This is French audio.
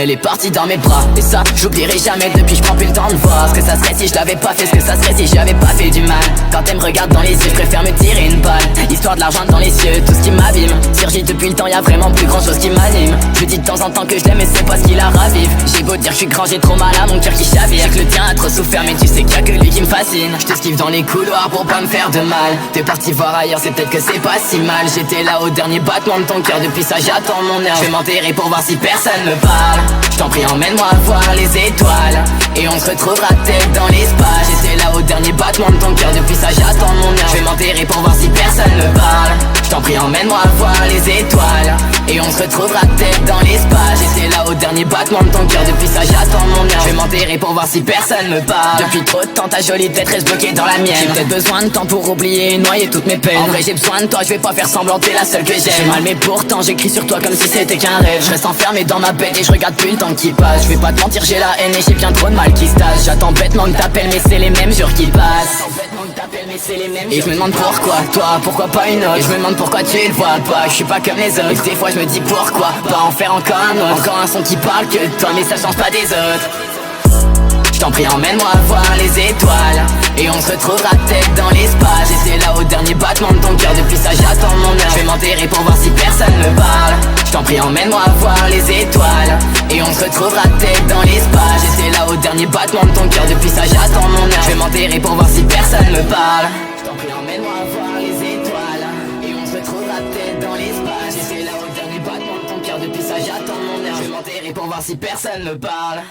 Elle est partie dans mes bras, et ça j'oublierai jamais. Depuis je prends plus le temps de voir ce que ça serait si je l'avais pas fait, ce que ça serait si j'avais pas fait du mal. Quand elle me regarde dans les yeux, je préfère me tirer une balle, histoire de l'argent dans les cieux, tout ce qui m'abîme. Surgit depuis le temps, y'a vraiment plus grand chose qui m'anime. Je lui dis de temps en temps que je l'aime, mais c'est pas ce qui la ravive. J'ai beau dire que je suis grand, j'ai trop mal à mon cœur qui chavire. J'ai que le tien a trop souffert, mais tu sais qu'il y a que lui qui me fascine. Je t'esquive dans les couloirs pour pas me faire de mal. T'es parti voir ailleurs, c'est peut-être que c'est pas si mal. J'étais là au dernier battement de ton cœur, depuis ça j'attends mon heure. Je vais m'enterrer pour voir si personne me parle. Je t'en prie, emmène-moi voir les étoiles, et on se retrouvera peut-être dans l'espace. J'étais là au dernier battement de ton cœur, depuis ça j'attends mon heure. Je vais m'enterrer pour voir si personne me parle. Je t'en prie, emmène-moi voir les étoiles, et on se retrouvera peut-être dans l'espace. J'étais là au dernier battement de ton cœur, depuis ça j'attends mon heure. Je vais m'enterrer pour voir si personne me parle. Depuis trop de temps ta jolie tête reste bloquée dans la mienne. J'ai peut-être besoin de temps pour oublier et noyer toutes mes peines. En vrai j'ai besoin de toi, je vais pas faire semblant, t'es la seule que j'aime. J'ai mal mais pourtant j'écris sur toi comme si c'était qu'un rêve. Je reste enfermé dans ma bête et je regarde plus le temps qui passe. Je vais pas te mentir, j'ai la haine et j'ai bien trop de mal qui se tasse. J'attends bêtement que t'appelles mais c'est les mêmes jours qui passent. Et je me demande pourquoi toi, pourquoi pas une autre. Et je me demande pourquoi tu le vois pas, je suis pas comme les autres. Et des fois je me dis pourquoi pas en faire encore un autre. Encore un son qui parle que de toi mais ça change pas des autres. Je t'en prie, emmène-moi voir les étoiles, et on se retrouvera peut-être dans l'espace. J'étais là au dernier battement de ton cœur, depuis ça j'attends mon heure. Je vais m'enterrer pour voir si personne me parle. Je t'en prie, emmène-moi voir les étoiles, et on se retrouvera peut-être dans l'espace. J'étais là au dernier battement de ton cœur, depuis ça j'attends mon heure. Je vais m'enterrer pour voir si personne me parle. Je t'en prie, emmène-moi voir les étoiles, et on se retrouvera peut-être dans l'espace. J'étais là au dernier battement de ton cœur, depuis ça j'attends mon heure. Je vais m'enterrer pour voir si personne me parle.